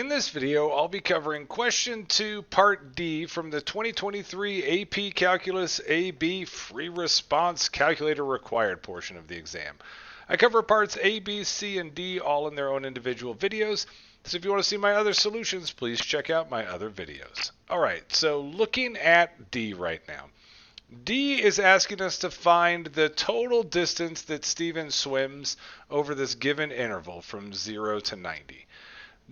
In this video, I'll be covering Question 2, Part D from the 2023 AP Calculus AB Free Response Calculator Required portion of the exam. I cover parts A, B, C, and D all in their own individual videos, so if you want to see my other solutions, please check out my other videos. Alright, so looking at D right now. D is asking us to find the total distance that Steven swims over this given interval from 0 to 90.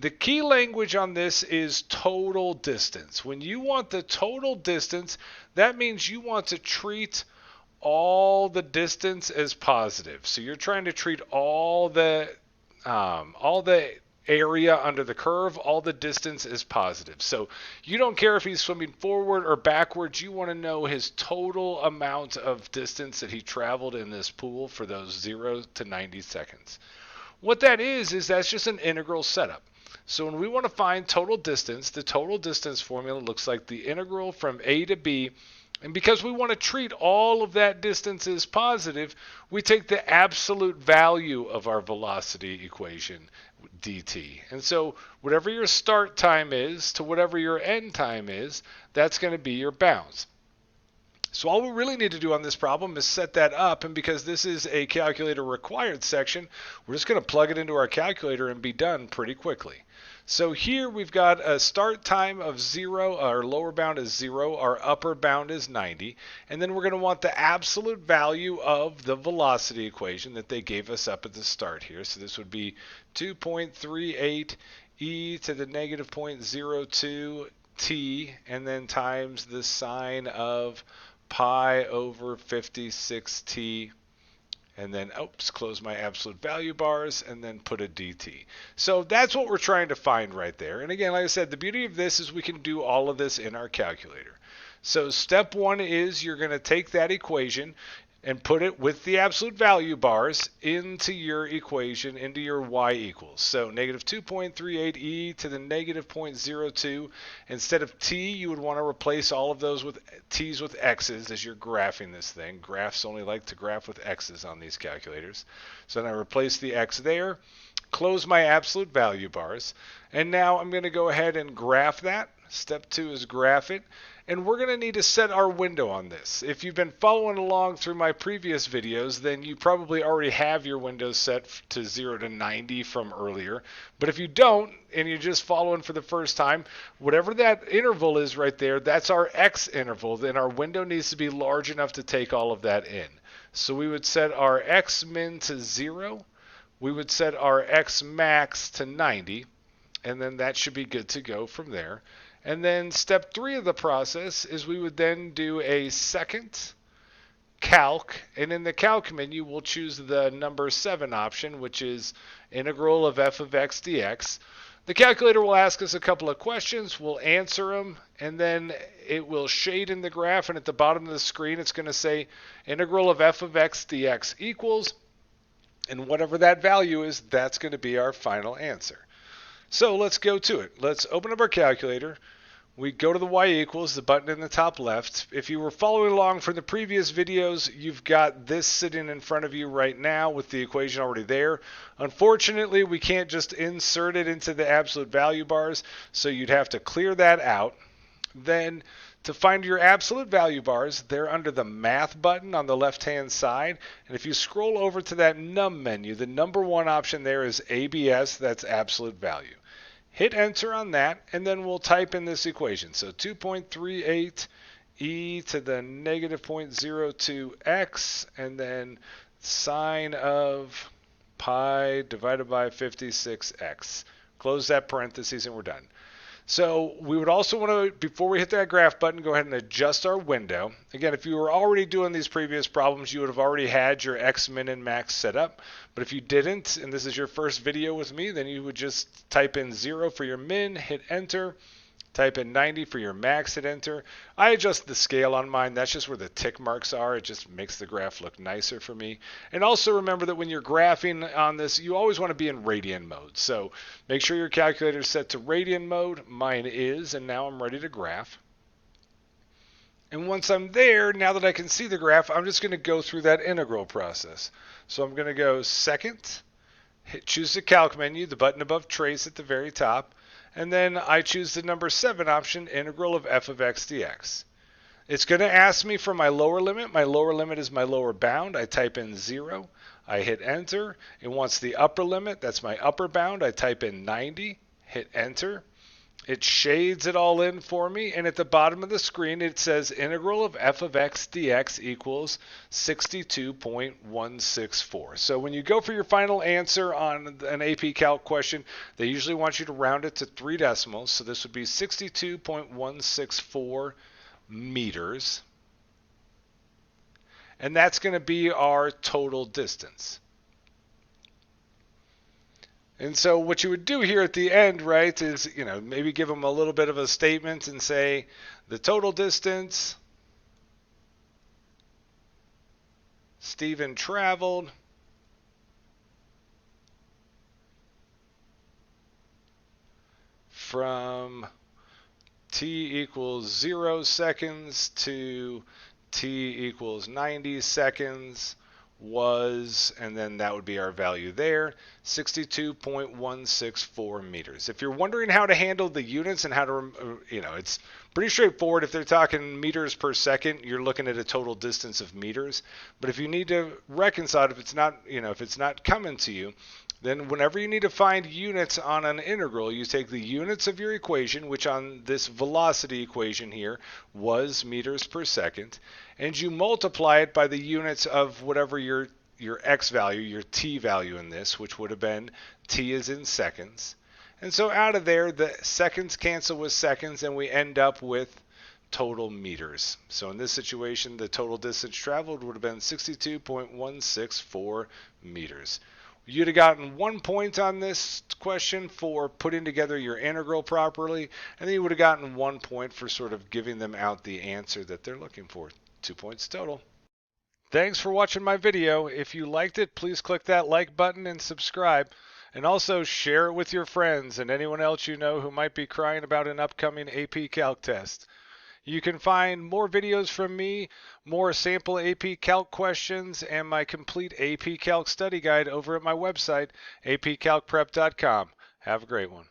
The key language on this is total distance. When you want the total distance, that means you want to treat all the distance as positive. So you're trying to treat all the area under the curve, all the distance as positive. So you don't care if he's swimming forward or backwards. You want to know his total amount of distance that he traveled in this pool for those 0 to 90 seconds. What that is that's just an integral setup. So when we want to find total distance, the total distance formula looks like the integral from A to B. And because we want to treat all of that distance as positive, we take the absolute value of our velocity equation, dt. And so whatever your start time is to whatever your end time is, that's going to be your bounds. So all we really need to do on this problem is set that up, and because this is a calculator required section, we're just going to plug it into our calculator and be done pretty quickly. So here we've got a start time of 0, our lower bound is 0, our upper bound is 90, and then we're going to want the absolute value of the velocity equation that they gave us up at the start here. So this would be 2.38 e to the negative 0.02 t, and then times the sine of pi over 56t, and then close my absolute value bars and then put a dt. So that's what we're trying to find right there. And again, like I said, the beauty of this is we can do all of this in our calculator. So step one is you're going to take that equation and put it with the absolute value bars into your equation, into your y equals. So negative 2.38 e to the negative 0.02. Instead of t, you would want to replace all of those with t's with x's as you're graphing this thing. Graphs only like to graph with x's on these calculators. So then I replace the x there, close my absolute value bars, and now I'm going to go ahead and graph that. Step two is graph it. And we're going to need to set our window on this. If you've been following along through my previous videos, then you probably already have your window set to 0 to 90 from earlier. But if you don't, and you're just following for the first time, whatever that interval is right there, that's our x interval. Then our window needs to be large enough to take all of that in. So we would set our x min to 0. We would set our x max to 90. And then that should be good to go from there. And then step 3 of the process is we would then do a second calc, and in the calc menu we'll choose the number 7 option, which is integral of f of x dx. The calculator will ask us a couple of questions, we'll answer them, and then it will shade in the graph, and at the bottom of the screen it's going to say integral of f of x dx equals, and whatever that value is, that's going to be our final answer. So let's go to it. Let's open up our calculator. We go to the y equals, the button in the top left. If you were following along from the previous videos, you've got this sitting in front of you right now with the equation already there. Unfortunately, we can't just insert it into the absolute value bars, so you'd have to clear that out. Then to find your absolute value bars, they're under the math button on the left-hand side. And if you scroll over to that num menu, the number 1 option there is ABS, that's absolute value. Hit enter on that, and then we'll type in this equation. So 2.38 e to the negative 0.02x, and then sine of pi divided by 56x. Close that parentheses, and we're done. So we would also want to, before we hit that graph button, go ahead and adjust our window. Again, if you were already doing these previous problems, you would have already had your x min and max set up. But if you didn't, and this is your first video with me, then you would just type in 0 for your min, hit enter. Type in 90 for your max, hit enter. I adjust the scale on mine. That's just where the tick marks are. It just makes the graph look nicer for me. And also remember that when you're graphing on this, you always want to be in radian mode. So make sure your calculator is set to radian mode. Mine is, and now I'm ready to graph. And once I'm there, now that I can see the graph, I'm just going to go through that integral process. So I'm going to go second, choose the Calc menu, the button above Trace at the very top, and then I choose the number 7 option, integral of f of x dx. It's going to ask me for my lower limit. My lower limit is my lower bound. I type in 0. I hit enter. It wants the upper limit. That's my upper bound. I type in 90. Hit enter. It shades it all in for me, and at the bottom of the screen it says integral of f of x dx equals 62.164. So when you go for your final answer on an AP Calc question, they usually want you to round it to 3 decimals. So this would be 62.164 meters. And that's going to be our total distance. And so what you would do here at the end, right, is, maybe give them a little bit of a statement and say the total distance Stephen traveled from t equals 0 seconds to t equals 90 seconds was, and then that would be our value there, 62.164 meters. If you're wondering how to handle the units and how to, it's pretty straightforward. If they're talking meters per second, you're looking at a total distance of meters. But if you need to reconcile, if it's not coming to you, then whenever you need to find units on an integral, you take the units of your equation, which on this velocity equation here was meters per second, and you multiply it by the units of whatever your x value, your t value in this, which would have been t is in seconds. And so out of there, the seconds cancel with seconds, and we end up with total meters. So in this situation, the total distance traveled would have been 62.164 meters. You'd have gotten 1 point on this question for putting together your integral properly, and then you would have gotten 1 point for sort of giving them out the answer that they're looking for. 2 points total. Thanks for watching my video. If you liked it, please click that like button and subscribe. And also share it with your friends and anyone else you know who might be crying about an upcoming AP Calc test. You can find more videos from me, more sample AP Calc questions, and my complete AP Calc study guide over at my website, apcalcprep.com. Have a great one.